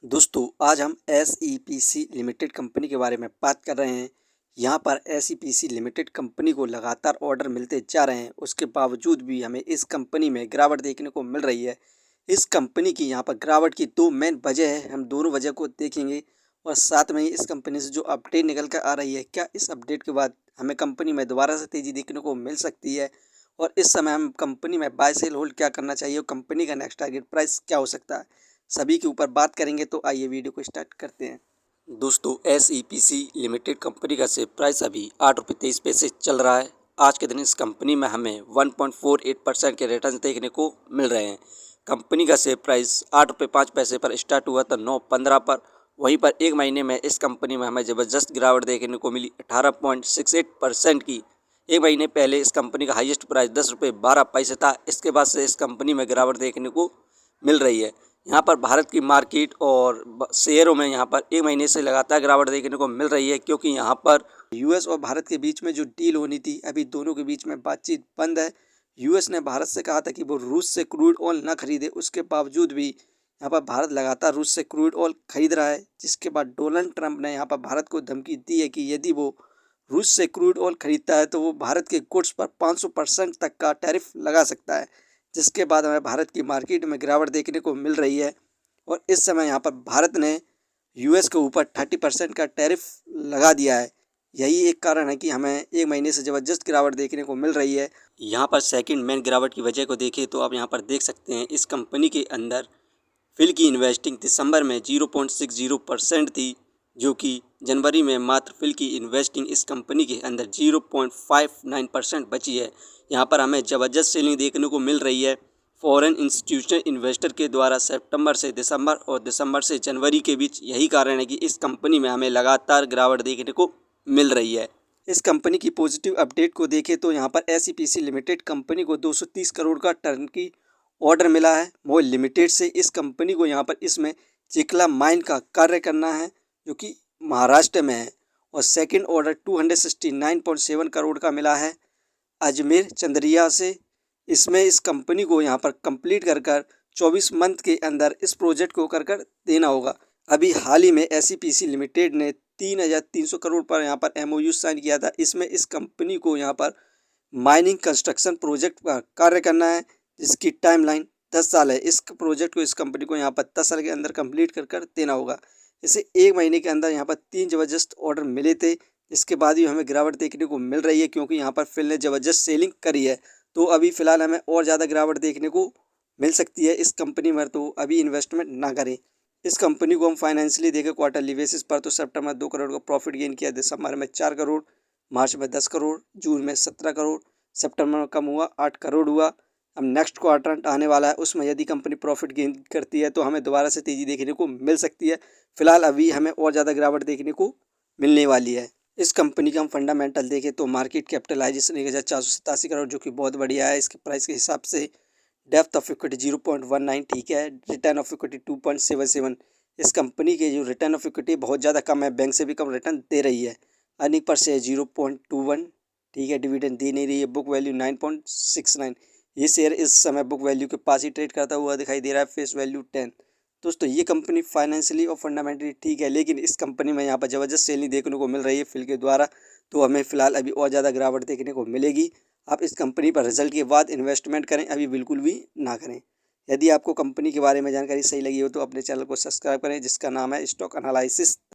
दोस्तों आज हम SEPC लिमिटेड कंपनी के बारे में बात कर रहे हैं। यहाँ पर SEPC लिमिटेड कंपनी को लगातार ऑर्डर मिलते जा रहे हैं, उसके बावजूद भी हमें इस कंपनी में गिरावट देखने को मिल रही है। इस कंपनी की यहाँ पर गिरावट की दो मेन वजह है, हम दोनों वजह को देखेंगे और साथ में ही इस कंपनी से जो अपडेट निकल कर आ रही है, क्या इस अपडेट के बाद हमें कंपनी में दोबारा से तेज़ी देखने को मिल सकती है और इस समय हम कंपनी में बाय सेल होल्ड क्या करना चाहिए और कंपनी का नेक्स्ट टारगेट प्राइस क्या हो सकता है, सभी के ऊपर बात करेंगे। तो आइए वीडियो को स्टार्ट करते हैं। दोस्तों SEPC लिमिटेड कंपनी का शेयर प्राइस अभी 8.23 रुपये चल रहा है। आज के दिन इस कंपनी में हमें 1.48% के रिटर्न देखने को मिल रहे हैं। कंपनी का शेयर प्राइस 8.05 रुपये पर स्टार्ट हुआ था 9.15 पर। वहीं पर एक महीने में इस कंपनी में हमें ज़बरदस्त गिरावट देखने को मिली 18.68% की। एक महीने पहले इस कंपनी का हाईएस्ट प्राइस 10.12 रुपये था। इसके बाद से इस कंपनी में गिरावट देखने को मिल रही है। यहाँ पर भारत की मार्केट और शेयरों में यहाँ पर एक महीने से लगातार गिरावट देखने को मिल रही है, क्योंकि यहाँ पर यूएस और भारत के बीच में जो डील होनी थी, अभी दोनों के बीच में बातचीत बंद है। यूएस ने भारत से कहा था कि वो रूस से क्रूड ऑयल न खरीदे, उसके बावजूद भी यहाँ पर भारत लगातार रूस से क्रूड ऑयल खरीद रहा है। जिसके बाद डोनाल्ड ट्रंप ने यहाँ पर भारत को धमकी दी है कि यदि वो रूस से क्रूड ऑयल खरीदता है तो वो भारत के गुड्स पर 500% तक का टैरिफ लगा सकता है। जिसके बाद हमें भारत की मार्केट में गिरावट देखने को मिल रही है और इस समय यहाँ पर भारत ने यूएस के ऊपर 30% का टैरिफ लगा दिया है। यही एक कारण है कि हमें एक महीने से ज़बरदस्त गिरावट देखने को मिल रही है। यहाँ पर सेकंड मेन गिरावट की वजह को देखें तो आप यहाँ पर देख सकते हैं, इस कंपनी के अंदर फिल की इन्वेस्टिंग दिसंबर में 0.60% थी, जो कि जनवरी में मात्र फिल की इन्वेस्टिंग इस कंपनी के अंदर 0.59% बची है। यहाँ पर हमें ज़बरदस्त सेलिंग देखने को मिल रही है फॉरेन इंस्टीट्यूशनल इन्वेस्टर के द्वारा सितंबर से दिसंबर और दिसंबर से जनवरी के बीच। यही कारण है कि इस कंपनी में हमें लगातार गिरावट देखने को मिल रही है। इस कंपनी की पॉजिटिव अपडेट को देखें तो यहाँ पर SEPC लिमिटेड कंपनी को 230 करोड़ का टर्न की ऑर्डर मिला है मोल लिमिटेड से। इस कंपनी को यहाँ पर इसमें चिकला माइन का कार्य करना है, जो कि महाराष्ट्र में है, और सेकंड ऑर्डर 269.7 करोड़ का मिला है अजमेर चंद्रिया से। इसमें इस कंपनी को यहाँ पर कंप्लीट कर 24 मंथ के अंदर इस प्रोजेक्ट को कर देना होगा। अभी हाल ही में SEPC लिमिटेड ने 3,300 करोड़ पर यहाँ पर MOU साइन किया था। इसमें इस कंपनी को यहाँ पर माइनिंग कंस्ट्रक्शन प्रोजेक्ट का कार्य करना है, जिसकी टाइमलाइन 10 साल है। इस प्रोजेक्ट को इस कंपनी को यहाँ पर 10 साल के अंदर कंप्लीट कर देना होगा। इसे एक महीने के अंदर यहाँ पर 3 ज़बरदस्त ऑर्डर मिले थे, इसके बाद ही हमें गिरावट देखने को मिल रही है, क्योंकि यहाँ पर फिल ने ज़बरदस्त सेलिंग करी है। तो अभी फ़िलहाल हमें और ज़्यादा गिरावट देखने को मिल सकती है इस कंपनी में, तो अभी इन्वेस्टमेंट ना करें। इस कंपनी को हम फाइनेंशियली देखें क्वार्टरली बेसिस पर तो सितंबर में 2 करोड़ का प्रॉफिट गेन किया, दिसंबर में 4 करोड़, मार्च में 10 करोड़, जून में 17 करोड़, सितंबर में कम हुआ 8 करोड़ हुआ। अब नेक्स्ट क्वार्टर आने वाला है, उसमें यदि कंपनी प्रॉफिट गेन करती है तो हमें दोबारा से तेज़ी देखने को मिल सकती है। फिलहाल अभी हमें और ज़्यादा गिरावट देखने को मिलने वाली है। इस कंपनी का हम फंडामेंटल देखें तो मार्केट कैपिटलाइजेशन 1,487 करोड़, जो कि बहुत बढ़िया है। इसके प्राइस के हिसाब से डेप्थ ऑफ इक्विटी 0.19 ठीक है, रिटर्न ऑफ इक्विटी 2.77। इस कंपनी के जो रिटर्न ऑफ इक्विटी बहुत ज़्यादा कम है, बैंक से भी कम रिटर्न दे रही है। अर्निंग पर शेयर 0.21 ठीक है, डिविडेंड दे नहीं रही है। Book value 9.69। ये शेयर इस समय बुक वैल्यू के पास ही ट्रेड करता हुआ दिखाई दे रहा है। Face value 10। दोस्तों ये कंपनी फाइनेंशियली और फंडामेंटली ठीक है, लेकिन इस कंपनी में यहाँ पर ज़बरदस्त सेलिंग देखने को मिल रही है फिल के द्वारा, तो हमें फ़िलहाल अभी और ज़्यादा गिरावट देखने को मिलेगी। आप इस कंपनी पर रिजल्ट के बाद इन्वेस्टमेंट करें, अभी बिल्कुल भी ना करें। यदि आपको कंपनी के बारे में जानकारी सही लगी हो तो अपने चैनल को सब्सक्राइब करें, जिसका नाम है स्टॉक एनालिसिस।